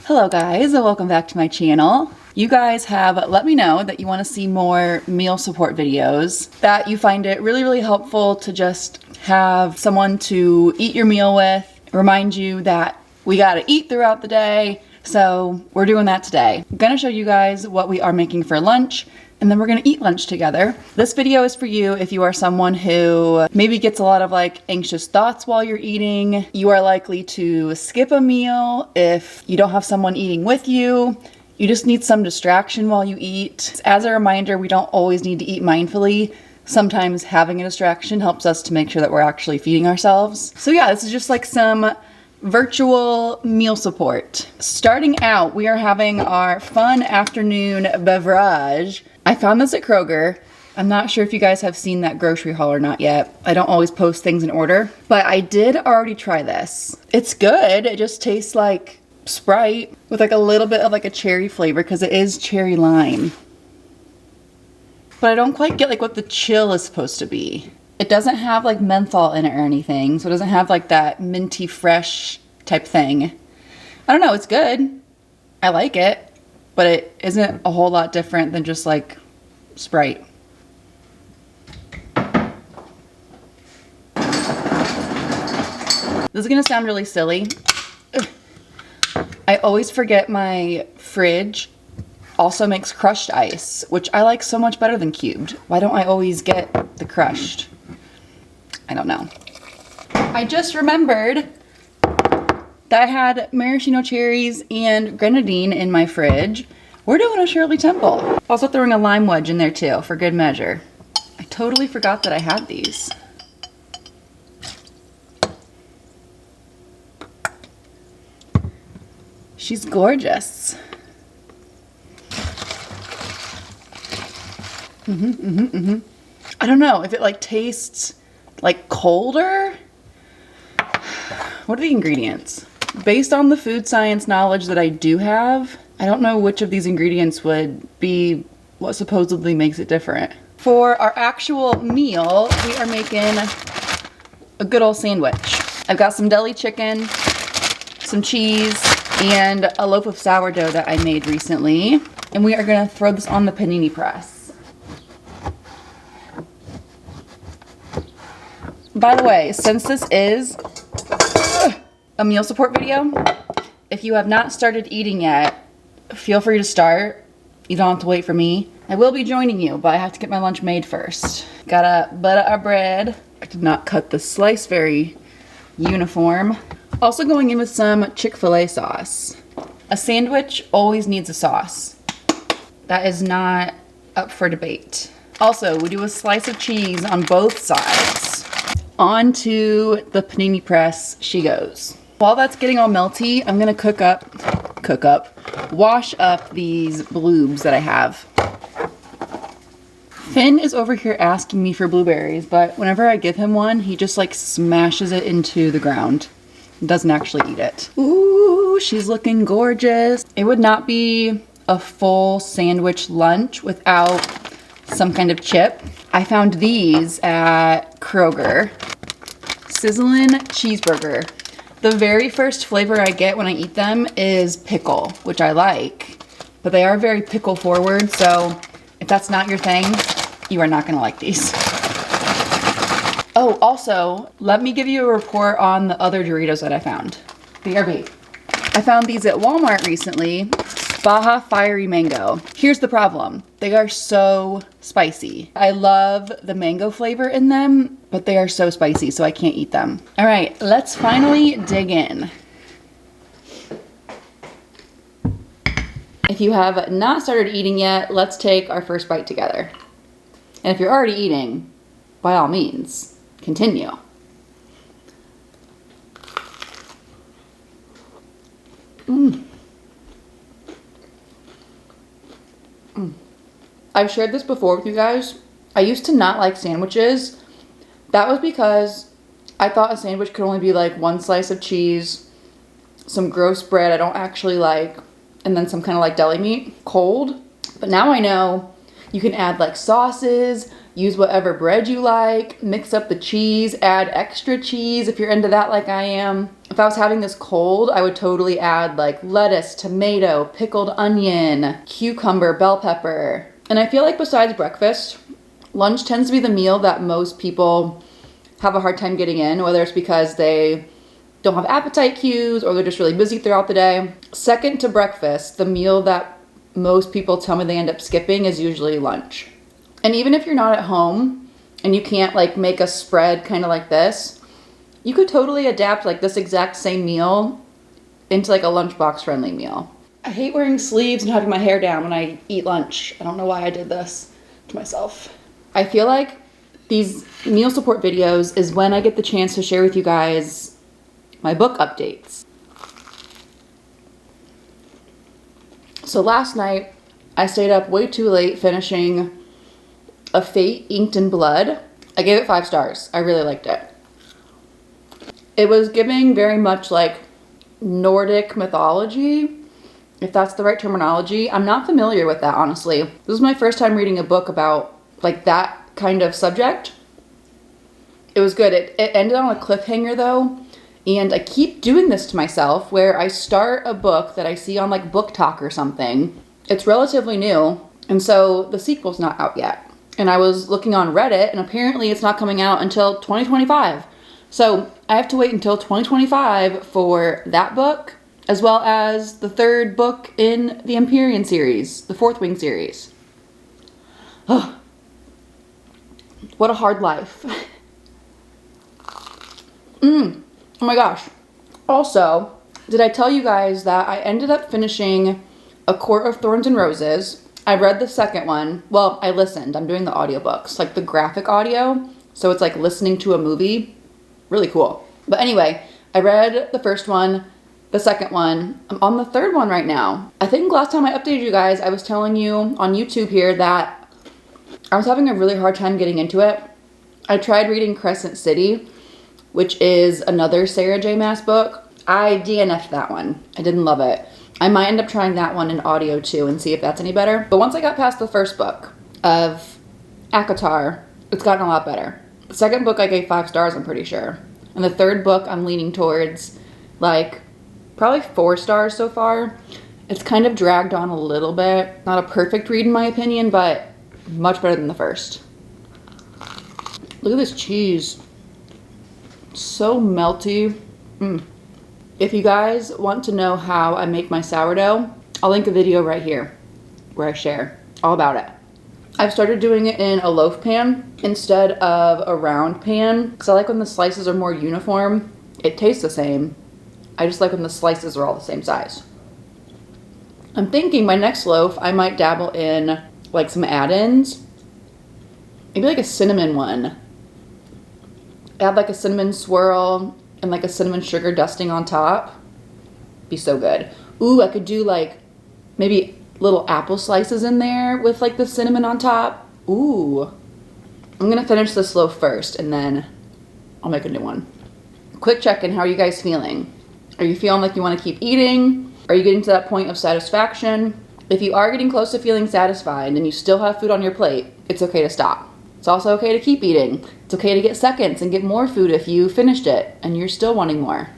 Hello guys, and welcome back to my channel. You guys have let me know that you want to see more meal support videos, that you find it really helpful to just have someone to eat your meal with, remind you that we gotta eat throughout the day. So we're doing that today. I'm gonna show you guys what we are making for lunch, and then we're gonna eat lunch together. This video is for you if you are someone who maybe gets a lot of anxious thoughts while you're eating. You are likely to skip a meal if you don't have someone eating with you. You just need some distraction while you eat. As a reminder, we don't always need to eat mindfully. Sometimes having a distraction helps us to make sure that we're actually feeding ourselves. So yeah, this is just some virtual meal support. Starting out, we are having our fun afternoon beverage. I found this at Kroger. I'm not sure if you guys have seen that grocery haul or not yet. I don't always post things in order, but I did already try this. It's good. It just tastes like Sprite with a little bit of a cherry flavor because it is cherry lime. But I don't quite get what the chill is supposed to be. It doesn't have menthol in it or anything, so it doesn't have that minty fresh type thing. I don't know, it's good. I like it, but it isn't a whole lot different than just Sprite. This is gonna sound really silly. I always forget my fridge also makes crushed ice, which I like so much better than cubed. Why don't I always get the crushed? I don't know. I just remembered that I had maraschino cherries and grenadine in my fridge. We're doing a Shirley Temple. Also throwing a lime wedge in there too, for good measure. I totally forgot that I had these. She's gorgeous. I don't know if it tastes colder. What are the ingredients? Based on the food science knowledge that I do have, I don't know which of these ingredients would be what supposedly makes it different. For our actual meal, we are making a good old sandwich. I've got some deli chicken, some cheese, and a loaf of sourdough that I made recently. And we are gonna throw this on the panini press. By the way, since this is a meal support video, if you have not started eating yet, feel free to start. You don't have to wait for me. I will be joining you, but I have to get my lunch made first. Gotta butter our bread. I did not cut the slice very uniform. Also going in with some Chick-fil-A sauce. A sandwich always needs a sauce. That is not up for debate. Also, we do a slice of cheese on both sides. Onto the panini press she goes. While that's getting all melty, I'm gonna wash up these bloobs that I have. Finn is over here asking me for blueberries, but whenever I give him one, he just smashes it into the ground. Doesn't actually eat it. Ooh, she's looking gorgeous. It would not be a full sandwich lunch without some kind of chip. I found these at Kroger. Sizzlin' cheeseburger. The very first flavor I get when I eat them is pickle, which I like, but they are very pickle forward, so if that's not your thing, you are not gonna like these. Oh, also, let me give you a report on the other Doritos that I found. BRB. I found these at Walmart recently. Baja Fiery Mango. Here's the problem. They are so spicy. I love the mango flavor in them, but they are so spicy, so I can't eat them. All right, let's finally dig in. If you have not started eating yet, let's take our first bite together. And if you're already eating, by all means, continue. I've shared this before with you guys. I used to not like sandwiches. That was because I thought a sandwich could only be one slice of cheese, some gross bread I don't actually like, and then some kind of deli meat, cold. But now I know you can add sauces, use whatever bread you like, mix up the cheese, add extra cheese if you're into that like I am. If I was having this cold, I would totally add like lettuce, tomato, pickled onion, cucumber, bell pepper. And I feel like besides breakfast, lunch tends to be the meal that most people have a hard time getting in, whether it's because they don't have appetite cues or they're just really busy throughout the day. Second to breakfast, the meal that most people tell me they end up skipping is usually lunch. And even if you're not at home and you can't like make a spread kind of like this, you could totally adapt like this exact same meal into like a lunchbox friendly meal. I hate wearing sleeves and having my hair down when I eat lunch. I don't know why I did this to myself. I feel like these meal support videos is when I get the chance to share with you guys my book updates. So last night, I stayed up way too late finishing A Fate Inked in Blood. I gave it 5 stars. I really liked it. It was giving very much like Nordic mythology, if that's the right terminology. I'm not familiar with that, honestly. This was my first time reading a book about like that kind of subject. It was good. It ended on a cliffhanger though, and I keep doing this to myself where I start a book that I see on like BookTok or something. It's relatively new, and so the sequel's not out yet. And I was looking on Reddit, and apparently it's not coming out until 2025. So I have to wait until 2025 for that book, as well as the 3rd book in the Empyrean series, the 4th Wing series. Oh, what a hard life. Oh my gosh. Also, did I tell you guys that I ended up finishing A Court of Thorns and Roses? I read the second one. Well, I listened. I'm doing the audiobooks, like the graphic audio. So it's like listening to a movie. Really cool. But anyway, I read the first one, the second one. I'm on the 3rd one right now. I think last time I updated you guys, I was telling you on YouTube here that I was having a really hard time getting into it. I tried reading Crescent City, which is another Sarah J. Maas book. I DNF'd that one. I didn't love it. I might end up trying that one in audio too and see if that's any better. But once I got past the first book of ACOTAR, it's gotten a lot better. The second book I gave 5 stars, I'm pretty sure. And the 3rd book I'm leaning towards like probably 4 stars so far. It's kind of dragged on a little bit. Not a perfect read in my opinion, but much better than the first. Look at this cheese. So melty. If you guys want to know how I make my sourdough, I'll link a video right here where I share all about it. I've started doing it in a loaf pan instead of a round pan because I like when the slices are more uniform. It tastes the same. I just like when the slices are all the same size. I'm thinking my next loaf I might dabble in like some add-ins. Maybe like a cinnamon one. Add like a cinnamon swirl and like a cinnamon sugar dusting on top. Be so good. Ooh, I could do like maybe little apple slices in there with like the cinnamon on top. Ooh. I'm gonna finish this loaf first and then I'll make a new one. Quick check-in, how are you guys feeling? Are you feeling like you want to keep eating? Are you getting to that point of satisfaction? If you are getting close to feeling satisfied and you still have food on your plate, it's okay to stop. It's also okay to keep eating. It's okay to get seconds and get more food if you finished it and you're still wanting more.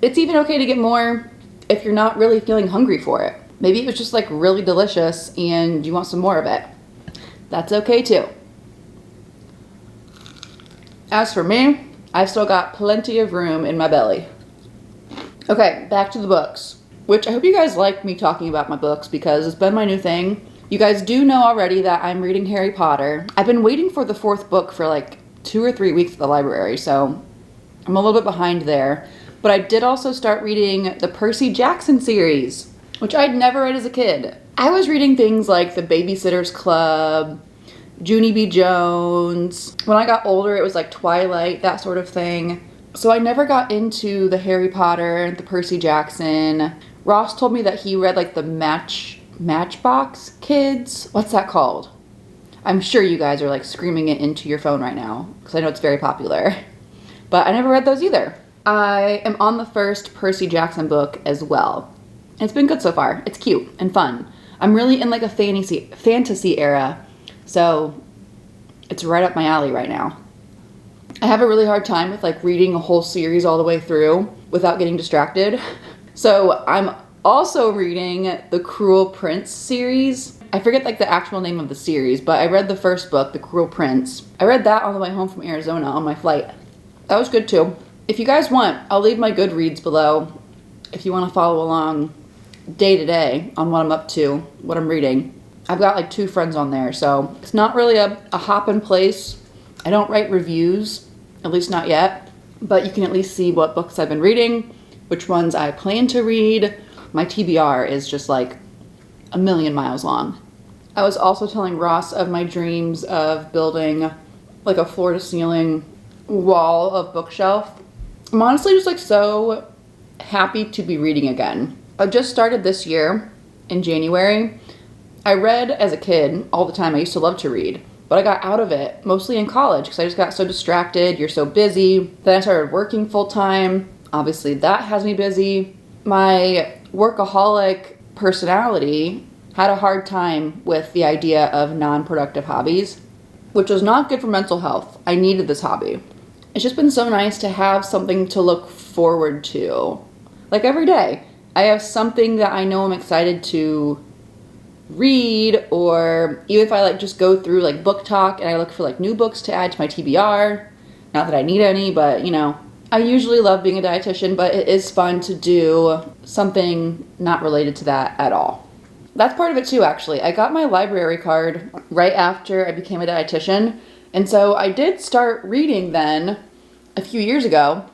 It's even okay to get more if you're not really feeling hungry for it. Maybe it was just like really delicious and you want some more of it. That's okay too. As for me, I've still got plenty of room in my belly. Okay, back to the books, which I hope you guys like me talking about my books because it's been my new thing. You guys do know already that I'm reading Harry Potter. I've been waiting for the 4th book for like 2 or 3 weeks at the library, so I'm a little bit behind there. But I did also start reading the Percy Jackson series, which I'd never read as a kid. I was reading things like The Babysitter's Club, Junie B. Jones. When I got older, it was like Twilight, that sort of thing. So I never got into the Harry Potter, the Percy Jackson. Ross told me that he read like the Matchbox Kids. What's that called? I'm sure you guys are like screaming it into your phone right now because I know it's very popular. But I never read those either. I am on the first Percy Jackson book as well. And it's been good so far. It's cute and fun. I'm really in like a fantasy era, so it's right up my alley right now. I have a really hard time with like reading a whole series all the way through. without getting distracted. So I'm also reading the Cruel Prince series. I forget like the actual name of the series, but I read the first book, The Cruel Prince. I read that on the way home from Arizona on my flight. That was good too. If you guys want, I'll leave my Goodreads below if you want to follow along day to day on what I'm up to, what I'm reading. I've got like 2 friends on there, so it's not really a hop in place. I don't write reviews, at least not yet, but you can at least see what books I've been reading, which ones I plan to read. My TBR is just like a million miles long. I was also telling Ross of my dreams of building like a floor to ceiling wall of bookshelf. I'm honestly just like so happy to be reading again. I just started this year in January. I read as a kid all the time. I used to love to read, but I got out of it mostly in college because I just got so distracted. You're so busy. Then I started working full time. Obviously that has me busy. My workaholic personality had a hard time with the idea of non-productive hobbies, which was not good for mental health. I needed this hobby. It's just been so nice to have something to look forward to. Like every day, I have something that I know I'm excited to read, or even if I like just go through like BookTok and I look for like new books to add to my TBR. Not that I need any, but you know, I usually love being a dietitian, but it is fun to do something not related to that at all. That's part of it too, actually. I got my library card right after I became a dietitian, and so I did start reading then a few years ago,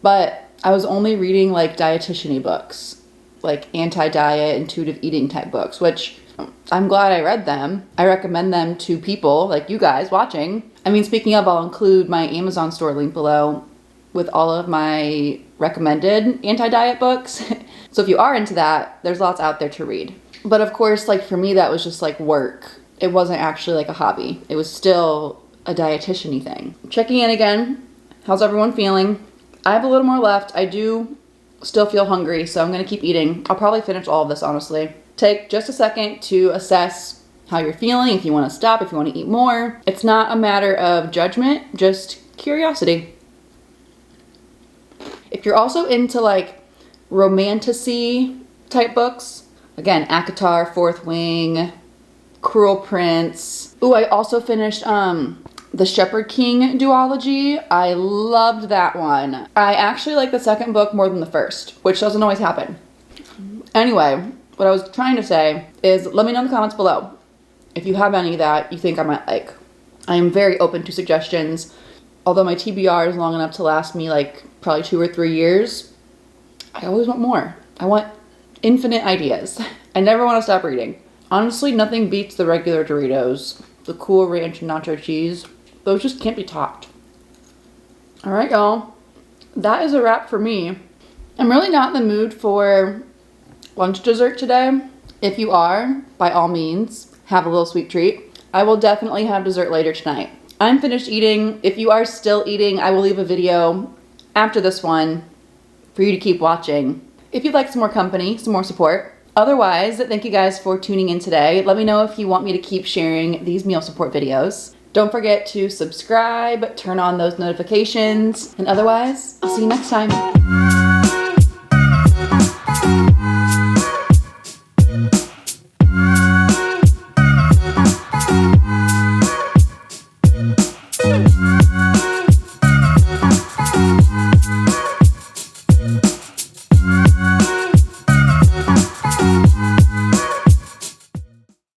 but I was only reading like dietitian-y books, like anti-diet, intuitive eating type books, which I'm glad I read them. I recommend them to people like you guys watching. I mean, speaking of, I'll include my Amazon store link below with all of my recommended anti-diet books. So if you are into that, there's lots out there to read. But of course, like for me, that was just like work. It wasn't actually like a hobby. It was still a dietitian-y thing. Checking in again. How's everyone feeling? I have a little more left. I do still feel hungry, so I'm gonna keep eating. I'll probably finish all of this, honestly. Take just a second to assess how you're feeling, if you wanna stop, if you wanna eat more. It's not a matter of judgment, just curiosity. If you're also into like romantasy type books, again, ACOTAR, Fourth Wing, Cruel Prince. Ooh, I also finished the Shepherd King duology. I loved that one. I actually like the second book more than the first, which doesn't always happen. Anyway, what I was trying to say is let me know in the comments below if you have any that you think I might like. I am very open to suggestions. Although my TBR is long enough to last me like probably 2 or 3 years, I always want more. I want infinite ideas. I never want to stop reading. Honestly, nothing beats the regular Doritos, the Cool Ranch nacho cheese. Those just can't be topped. All right, y'all. That is a wrap for me. I'm really not in the mood for lunch dessert today. If you are, by all means, have a little sweet treat. I will definitely have dessert later tonight. I'm finished eating. If you are still eating, I will leave a video after this one for you to keep watching. If you'd like some more company, some more support. Otherwise, thank you guys for tuning in today. Let me know if you want me to keep sharing these meal support videos. Don't forget to subscribe, turn on those notifications, and otherwise, I'll see you next time.